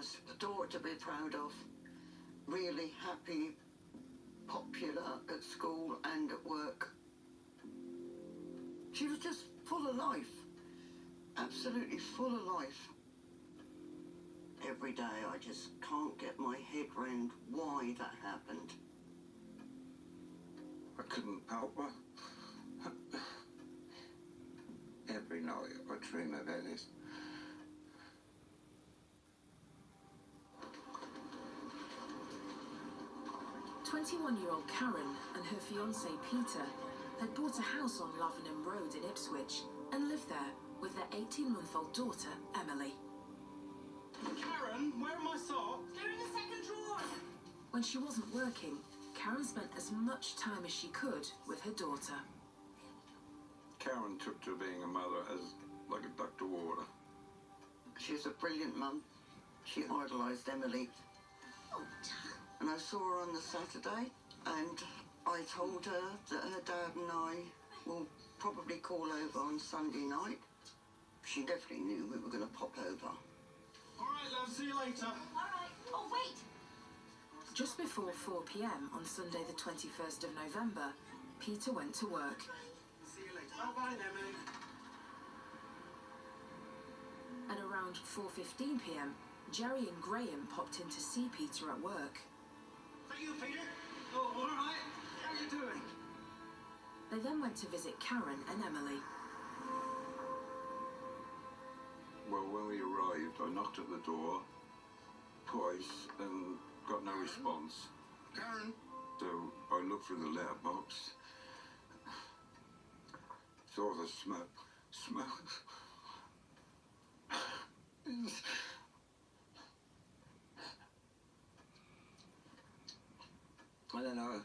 was a daughter to be proud of. Really happy, popular at school and at work. She was just full of life. Absolutely full of life. Every day I just can't get my head round why that happened. I couldn't help her. Every night I dream of Hales. 21-year-old Karen and her fiancé Peter had bought a house on Lavenham Road in Ipswich and lived there with their 18-month-old daughter, Emily. Karen, where are my socks? They're in the second drawer. When she wasn't working, Karen spent as much time as she could with her daughter. Karen took to being a mother as like a duck to water. She was a brilliant mum. She idolised Emily. Oh, Dad. And I saw her on the Saturday, and I told her that her dad and I will probably call over on Sunday night. She definitely knew we were going to pop over. All right, love, see you later. All right. Oh, wait. Just before 4 p.m. on Sunday the 21st of November, Peter went to work. See you later. Bye-bye, Emily. At around 4:15 p.m, Jerry and Graham popped in to see Peter at work. Is that you, Peter? Oh, all right. How are you doing? They then went to visit Karen and Emily. Well, when we arrived, I knocked at the door twice and got no response. Karen? So I looked through the letterbox, saw the smoke. And then I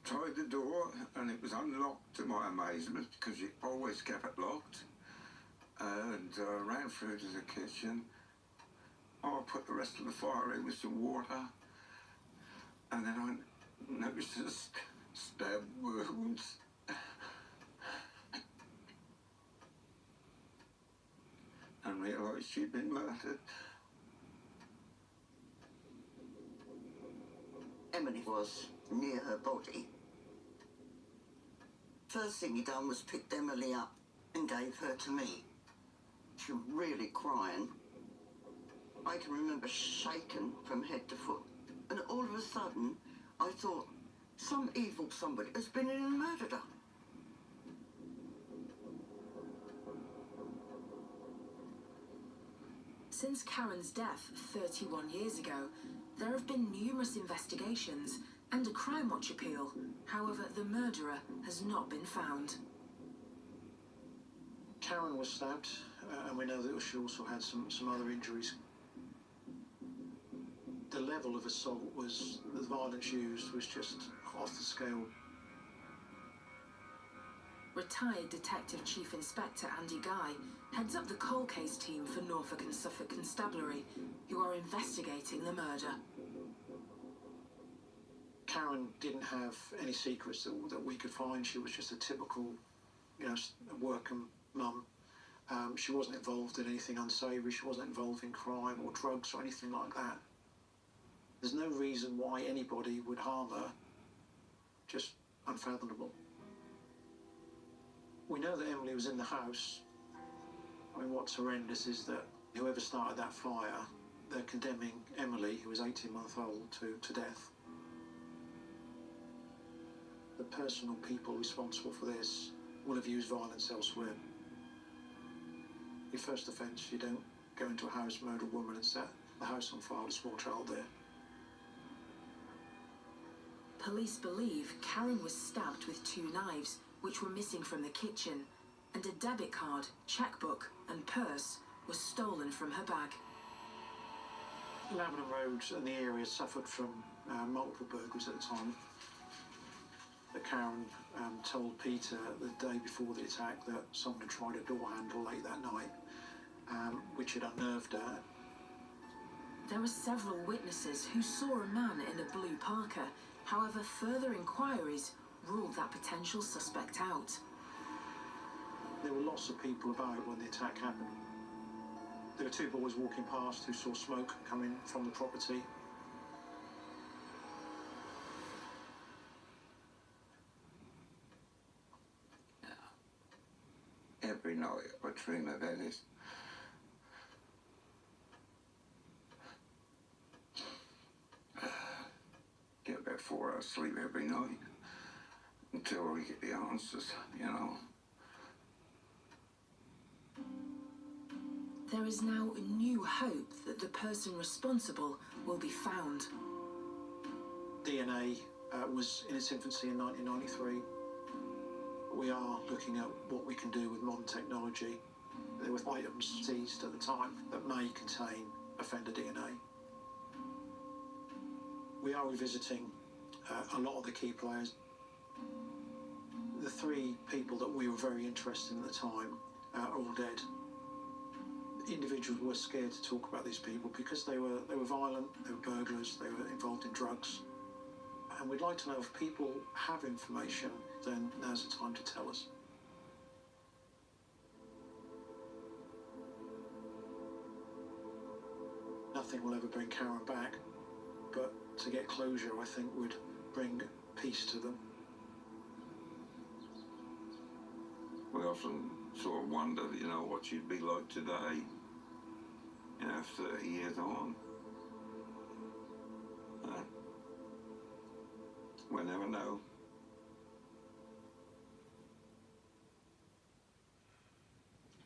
tried the door and it was unlocked to my amazement because it always kept it locked. And ran through to the kitchen. I put the rest of the fire in with some water. And then I noticed the stab wounds. And realised she'd been murdered. Emily was near her body. First thing he done was picked Emily up and gave her to me. She was really crying. I can remember shaking from head to foot. And all of a sudden, I thought, some evil somebody has been in and murdered her. Since Karen's death 31 years ago, there have been numerous investigations and a Crime Watch appeal. However, the murderer has not been found. Karen was stabbed, and we know that she also had some other injuries. The level of assault was, the violence used was just off the scale. Retired Detective Chief Inspector Andy Guy heads up the cold case team for Norfolk and Suffolk Constabulary, who are investigating the murder. Karen didn't have any secrets that we could find. She was just a typical, working mum. She wasn't involved in anything unsavoury. She wasn't involved in crime or drugs or anything like that. There's no reason why anybody would harm her. Just unfathomable. We know that Emily was in the house. I mean, what's horrendous is that whoever started that fire, they're condemning Emily, who was 18 months old, to death. The personal people responsible for this will have used violence elsewhere. Your first offence, you don't go into a house, murder a woman and set the house on fire with a small child there. Police believe Karen was stabbed with 2 knives, which were missing from the kitchen, and a debit card, chequebook and purse was stolen from her bag. Lavenham Road and the area suffered from multiple burglaries at the time. That Karen told Peter the day before the attack that someone had tried a door handle late that night, which had unnerved her. There were several witnesses who saw a man in a blue parka. However, further inquiries ruled that potential suspect out. There were lots of people about when the attack happened. There were two boys walking past who saw smoke coming from the property. Every night I dream of Ellis. Get about 4 hours sleep every night until we get the answers, you know. There is now a new hope that the person responsible will be found. DNA was in its infancy in 1993. We are looking at what we can do with modern technology. There were items seized at the time that may contain offender DNA. We are revisiting a lot of the key players. The 3 people that we were very interested in at the time are all dead. Individuals were scared to talk about these people because they were violent, they were burglars, they were involved in drugs. And we'd like to know if people have information, then now's the time to tell us. Nothing will ever bring Karen back, but to get closure, I think, would bring peace to them. We often sort of wonder, you know, what she'd be like today, you know, 30 years on. We'll never know.